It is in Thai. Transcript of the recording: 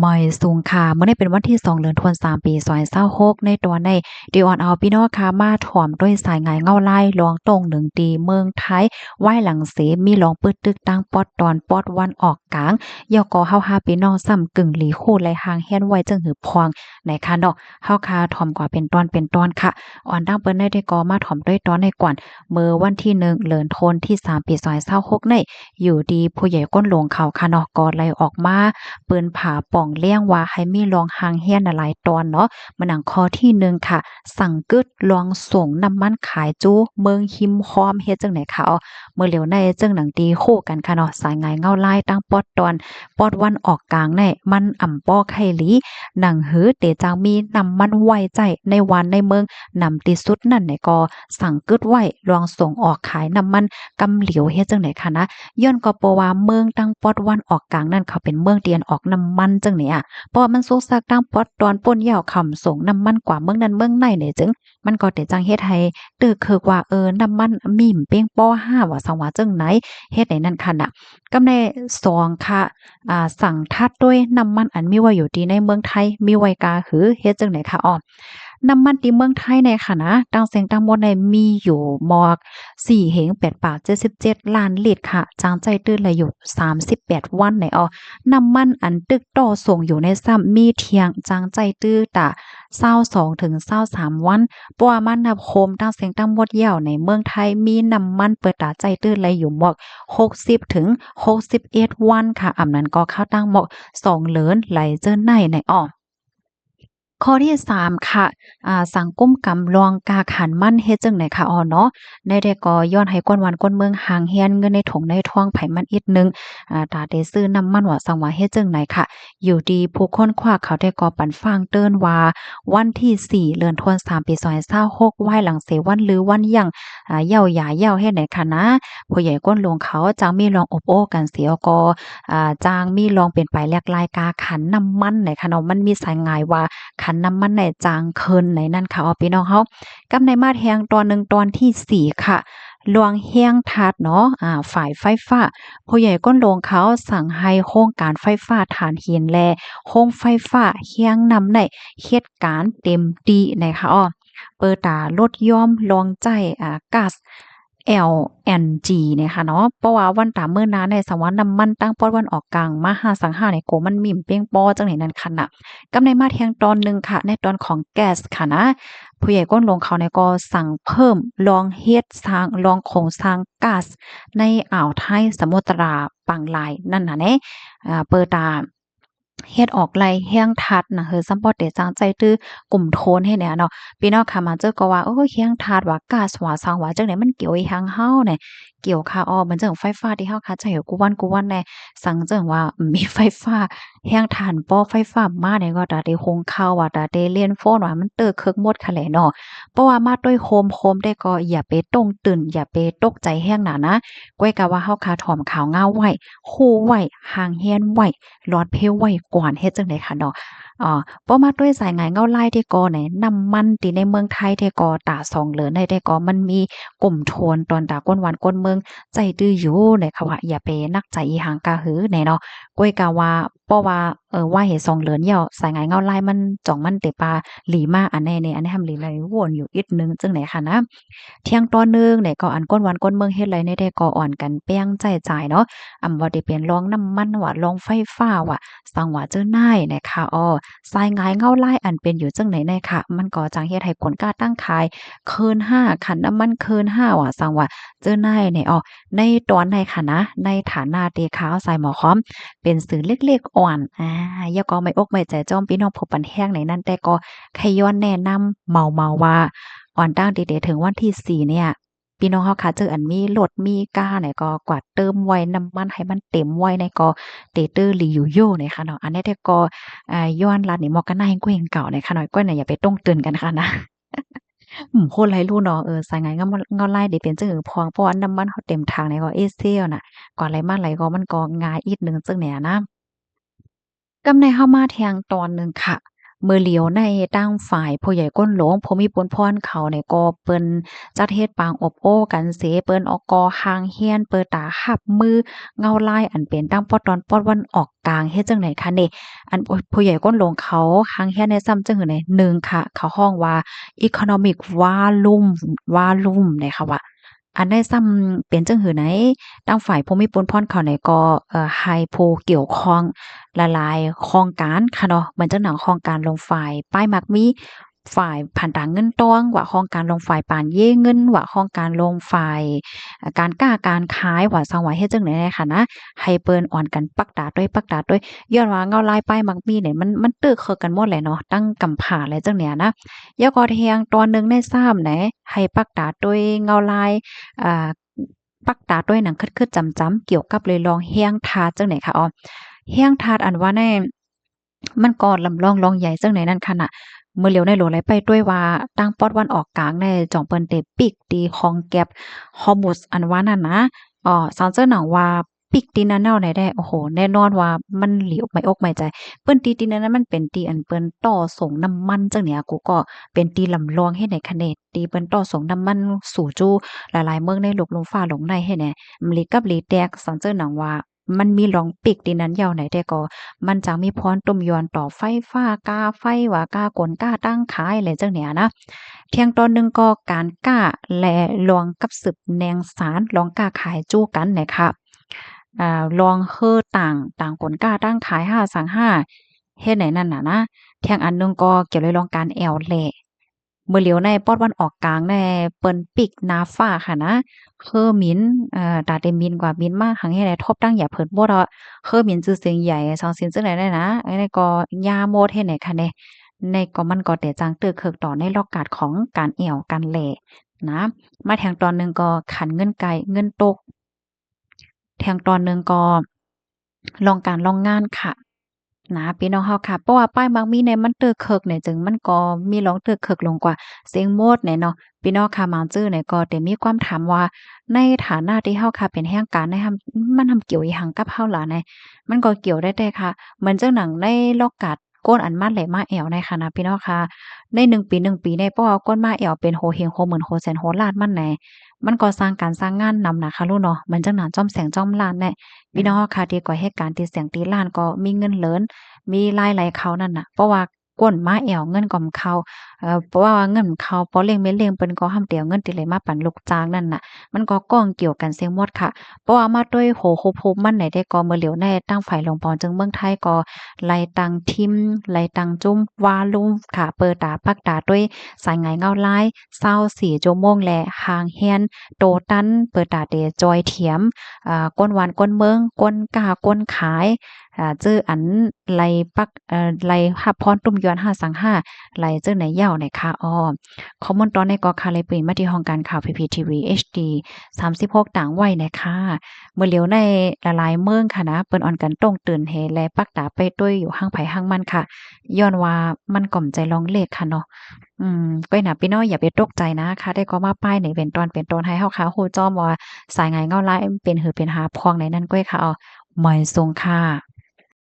หมอยสูงค่ะเมื่อได้เป็นวันที่2เดือนธันวาคมปี2026ในตัวในดีออนเอาพี่น้องค่ะมาถ่วมด้วยสายงายเงาลายลองตรงหนึ่งตีเมืองไทยไหว้หลังเสมีลองปึดตึกตั้งปอดตอนปอดวันออกกลางยอกอเฮาหาพี่น้องซ้ำกึ่งหลีคู่ไหลหางแฮนไว้จึงหือพวงในค่ะเนาะเฮาคาถ่อมกว่าเป็นตอนค่ะอ่อนดังเปิ้นได้ก็มาถ่อมด้วยตอนในก่อนเมื่อวันที่1เดือนธันวาคมที่3ปี2026ในอยู่ดีผู้ใหญ่ก้นหลวงเขาค่ะเนาะก็ไล่ออกมาเปิ้นผาป่องเลี้ยงว่าให้มีลองหางเฮียนหลายตอนเนาะมาหนังข้อที่1ค่ะสั่งกึดลองส่งน้ำมันขายจู้เมืองหิมพร้อมเฮ็ดจังไหนคะเมื่อเหลียวในจังหนังตีคู่กันค่ะเนาะสายงายเงาลายตั้งปอดตอนปอดวันออกกลางในมันอ่ำป้อไข่หลีหนังหือเตจางมีนำมันไว้ใจในวันในเมืองนำติสุดนั่นไหนก็สั่งกึดไว้ลองส่งออกขายน้ำมันกำเหลียวเฮ็ดจังไหนคะนะย้อนก็เพราะว่าเมืองตั้งปอดวันออกกลางนั่นเขาเป็นเมืองเตียนออกน้ำมันจังเนี่ยเพราะว่ามันสุกซักตั้งปอดตอนป่นยาวคำส่งน้ำมันกว่าเมืองนั้นเมืองในเนี่ยจึงมันก็ได้จังเฮ็ดให้ตึกคือว่าน้ำมันมีมเป้งป้อ5ว่าสังว่าจังไหนเฮ็ดให้นั่นค่ะน่ะกำใน2ค่ะสั่งทัดด้วยน้ำมันอันมีไว้อยู่ดีในเมืองไทยมีไว้กาหือเฮ็ดจังไหนคะน้ำมันที่เมืองไทยในค่ะนะตั้งเสียงตั้งหมดในมีอยู่หมอก4เหง8ปาก77ล้านลิตรค่ะจางใจตื้นเลยอยู่38วันในน้ำมันอันตึกต่อส่งอยู่ในซ้ำมีเทียงจางใจตื้อตะ22ถึง23วันเพราะว่ามันนับโคมตั้งเสียงตั้งหมดยาวในเมืองไทยมีน้ำมันเปิดตาใจตื้นเลยอยู่หมอก60ถึง61วันค่ะอำนั้นก็เข้าตั้งหมอก2เหลินไหลเจอในข้อที่3ค่ะสังคมกำลองกาขันมั่นเฮ็ดจังไหนคะเนาะได้ก็ย้อนให้กวนวันกวนเมืองห่างเฮียนเงินในถุงในท้องไผมันอีกหนึ่งตาได้ซื้อน้ำมันว่าสังว่าเฮ็ดจังไหนค่ะอยู่ดีผู้คนคว้าเขาได้ก็ปันฟางเติ้นว่าวันที่4เดือนธันวาคมปี2026ไหว้หลังเสวันหรือวันหยังเหย้าหยาเหย้าเฮ็ดไหนคะนะผู้ใหญ่ก้นหลวงเขาจังมีลองอบโอ้กันเสียก็จางมีลองเป็นไปแลกลายกาขันน้ำมันไหนคะเนาะมันมีสายงายว่า ขันน้ำมันในจางเคินในนั่นค่ะพี่น้องเฮากับในมาแทงตอนหนึ่งตอนที่4ค่ะลวงเฮียงทัดเนาะฝ่ายไฟฟ้าผู้ใหญ่ก้นลงเขาสั่งให้โครงการไฟฟ้าฐานหินแลโครงไฟฟ้าเฮียงนำในเฮ็ดการเต็มที่นะคะเปิดตาลดย่อมลองใจก๊าซ LNG เนี่ยค่ะเนาะเพราะว่าวันตามมื้อนาในสวรรค์น้ำมันตั้งป้อนวันออกกลางมาหาสังหาในโกมันมิ่มเป้งป้อจังไหนนั่นค่ะน่ะกำในมาเที่ยงตอนหนึ่งค่ะในตอนของแก๊สค่ะนะผู้ใหญ่ก้นลงเขาเนี่ยก็สั่งเพิ่มลองเฮ็ดสร้างลองโครงสร้างก๊าซในอ่าวไทยสมุทราปังลายนั่นน่ะแหน่เปิดตาเฮ็ดออกไล่แห้งทัดน่ะเฮอซัมบ่ได้จางใจตื้อกลุ่มโทนให้แหน่เนาะพี่น้องค่ะมาเจอก็ว่าแห้งทัดว่าก๊าซว่าซังว่าจังได๋มันเกี่ยวอีหยังเฮาแหน่เกี่ยวค่ะมันจังไฟฟ้าที่เฮาคาใจอยู่กูวันแหน่สังจังว่ามีไฟฟ้าแห้งถ่านป้อไฟฟ้ามาเนี่ยก็ตาได้คงข่าวว่าตาได้เรียนโฟนว่ามันเตอเคิกหมดค่ะแหละเนาะเพราะว่ามาด้วยโคมได้ก็อย่าไปตงตื่นอย่าไปตกใจแห้งหนานะก้อยกะว่าเฮาคาถ่อมข่าวเงาไว้คู่ไว้ห่างเฮียนไว้หลอดเพลไว้กวนเฮ็ดจังได๋ค่ะเนาะเพราะมาด้วยสายงายเงาลายที่ก่อไหนน้ำมันที่ในเมืองไทยที่ก่อตาสองเหลือในได้ก่อมันมีกลุ่มโทนตอนตาก้นหวานก้นเมืองใจดื้ออยู่เนี่ยค่ะว่าอย่าไปนักใจอีหางกะหือแหน่เนาะก้อยกะว่าเพราะว่าว่าเหตุสองเหลือนเหย่าสายงายเงาลายมันจ่องมันเตปาหลีมาอันแน่ๆอันนี้ทำหลีไหลวนอยู่อีกนึงจังไหนค่ะนะเที่ยงตอนนึงเนี่ยก็อันก้นหวานก้นเมืองเฮ็ดไรในได้ก่ออ่อนกันแป้งใจจ่ายเนาะว่าได้เป็นรองน้ำมันว่ารองไฟฟ้าว่าสังว่าเจ้านายนะคะสายงายเงาลายอันเป็นอยู่จังไหนค่ะมันก็จังเฮ็ดให้ผลกล้าตั้งขายเคิน5คันน้ำมันเคิน5ว่าสังว่าเจ้านายเนี่ยในตอนในค่ะนะในฐานะเตขาวใส่หมอค้อมเป็นสื่อเล็กๆอ่อนอย่าก็ไม่อกไม่ใจจ้อมพี่น้องผู้ปันแห้งในนั้นแต่ก็ใครย้อนแนะนำเมาว่าอ่อนตั้งเดๆถึงวันที่4เนี่ยพี่น้องเฮาค่ะเจออันมีรถมีกาเนี่ยก็กวาดเติมไว้น้ำมันให้มันเต็มไว้ในก็เตเตอร์หลีอยู่โยเนี่ยค่ะเนาะอันนี้แต่ก็ย้อนลัดนี่มอกันหน้าแห่งกวยแห่งเก่าเนี่ยค่ะหน่อยก้อยน่ะอย่าไปต้งเตือนกันค่ะนะ คนไรรู้เนาะสายงานเงาไล่ได้เป็นจังหือพองเพราะว่าน้ำมันเขาเต็มถังนี่ก็เอเซี่ยวน่ะกว่าไหลมาไหลก็มันก็ง่ายอีกหนึ่งจังแหน่นะกำในเฮามาแทงตอนหนึ่งค่ะ มือเหลียวในตั้งฝ่ายผู้ใหญ่ก้นหลวงผู้มีปุญพรเขาเนี่ยก็เปิ้นจัดเฮ็ดปางอบโอ้กันเสเปิ้นออกกอหางเฮียนเปิดตาหับมือเงาลายอันเป็นตั้งปอดตอนปอดวันออกกลางเฮ็ดจังไหนคะนี่อันผู้ใหญ่ก้นหลวงเขาหางเฮียนในซ้ำจังหือไหนหนึ่งค่ะเขาห้องว่า economic volume เนี่ยค่ะว่าอันได้ซ้ำเป็นจังหือไหนตั้งฝ่ายผู้มีปุญพรเขาเนี่ยก็ให้ผู้เกี่ยวข้อง ละลายโครงการค่ะเนาะเหมือนจังหนังโครงการลงฝ่ายป้ายมักมีฝ่ายผ่านต่างเงินตองว่าโครงการลงฝ่ายปานเย่เงินว่าโครงการลงฝ่ายการกล้าการขายว่าสังว่าเฮ็ดจังได๋ค่ะนะให้เปิ้นอ่อนกันปักดาด้วยย้อนว่าเงาลายป้ายมักมีเนี่ยมันตึกคือกันหมดแหละเนาะตั้งกำผาอะไรจังเนี่ยนะยอก็เทียงตอนหนึ่งใน3ไหนให้ปักดาด้วยเงาลายอ่าปักดาด้วยหนังคึดๆจำๆเกี่ยวกับเลยลองเฮียงทาจังไหนคะอ้อ เฮียงทาดอันว่าแน่มันก็ลำลองลองใหญ่ซึ่งในนั้นขณะเมื่อเหลียวในโหลไหลไปด้วยว่าตั้งปอดวันออกกลางในจ่องเปิ้นเตปิกตีของแก็บฮอร์มุสอันว่านั่นนะซาวเจอหนังว่าปิกตีนั้นแนวไหนได้โอ้โหแน่นอนว่ามันเหลียวไม่อกไม่ใจเปิ้นตีนั้นมันเป็นตีอันเปิ้นต่อส่งน้ำมันจังเนี่ยกูก็เป็นตีลำลองเฮ็ดให้คะเนตตีเปิ้นต่อส่งน้ำมันสู่จูหลายๆเมืองในโลกลงฟ้าลงในเฮ็ดแหน่มลีกับลีแตกซาวเจอหนังว่า มันมีหลองปิกตีนั้นยาวไหนแต่ก็มันจังมีพรต้มยอนต่อไฟฟ้ากาไฟว่ากากลกาตั้งขายอะไรจังเนี่ยนะเที่ยงตอนหนึ่งก็การกล้าและลองกับสืบแนงสารลองกล้าขายจู้กันนะคะลองเฮ้อต่างกลกล้าตั้งขาย5สั่ง5เฮ็ดไหนนั่นน่ะนะเที่ยงอันหนึงก็เกี่ยวเลยลองการแอวแหละมื้อเหลียวในปอดวันออกกลางในเปิ้นปิกหน้าฟ้าค่ะนะ คือมิ้นตาเต็มมินกว่ามิ้นมากครั้งที่แล้วทบตั้งอย่าเผิดบ่ดอกคือมิ้นชื่อเสียงใหญ่สองเสียงจังได๋ได้นะไอ้นี่ก็ยาโมดเฮ็ดไหนคะแน่ในก็มันก็แต่จังตึกเคิกต่อในลอกกาดของการแอวการแหล่นะมาแทงตอนหนึ่งก็ขันเงินไก่เงินตกแทงตอนหนึ่งก็ลองการลองงานค่ะ นะพี่น้องเฮาค่ะเพราะว่าป้ายมักมีในมันตึกเคิกเนี่ยจึงมันก็มีร้องตึกเคิกลงกว่าเสียงโมดเนี่ยเนาะพี่น้องค่ะมาจื้อเนี่ยก็แต่มีความถามว่าในฐานะที่เฮาค่ะเป็นแห่งการได้มันเกี่ยวอีหยังกับเฮาล่ะเนี่ยมันก็เกี่ยวได้แต่ค่ะเหมือนจังหนังในลอกกัดก้นอันมาแหลมาแอวในค่ะนะพี่น้องค่ะในหนึ่งปีเนี่ยเพราะว่าก้นมาแอวเป็นโฮเฮงโฮหมื่นโฮแสนโฮล้านมันแหน่มันก็สร้างการสร้างงานนำนะคะลูกเนาะเหมือนจังหนังจ้อมแสงจ้อมล้านแน่พี่น้องเฮาค่ะที่ก่อเหตุการณ์ที่แสงตีล้านก็มีเงินเหลิน มีรายไหลเข้านั่นน่ะเพราะว่าก้นมาแอวเงินก็เข้าเพราะว่าเงินเข้าพอเร่งเม็ดเร่งเปิ้นก็ห้ามเตียวเงินติเลยมาปันลูกจ้างนั่นน่ะมันก็ก้องเกี่ยวกันเสียงหมดค่ะเพราะว่ามาด้วยโหโฮโพมันไหนได้ก็เมื่อเหลียวแน่ตั้งฝ่ายลงปอนจึงเมืองไทยก็ไล่ตังทิมไล่ตังจุ้มวาลุมค่ะเปิดตาปักตาด้วยสายไหงเงาลาย24ชั่วโมงแลหางเฮียนโตตันเปิดตาเตจอยเถียมก้นหวานก้นเมืองก้นกาก้นขายจื้ออันไหลปักไหลหับพรตุ้มยวน525ไหลจื้อไหนยาวไหนค่ะอ้อข้อมูลตอนในก็ค่ะเลยเป็นมาที่ห้องการข่าว PPTV HD 36ต่างวัยนะคะเมื่อเหลียวในละลายเมืองค่ะนะเปิ้นอ่อนกันต้องตื่นเฮและปักตาไปด้วยอยู่ห้างไผห้างมันค่ะย้อนว่ามันก่อมใจลองเลขค่ะเนาะก้อยหนาพี่น้อยอย่าไปตกใจนะคะได้ก็มาป้ายในเป็นตอนให้เฮาค่ะฮู้จ้อมว่าสายไงเงาลายเป็นหือเป็นหาพองในนั้นก้อยค่ะอ้อหมอยทรงค่ะ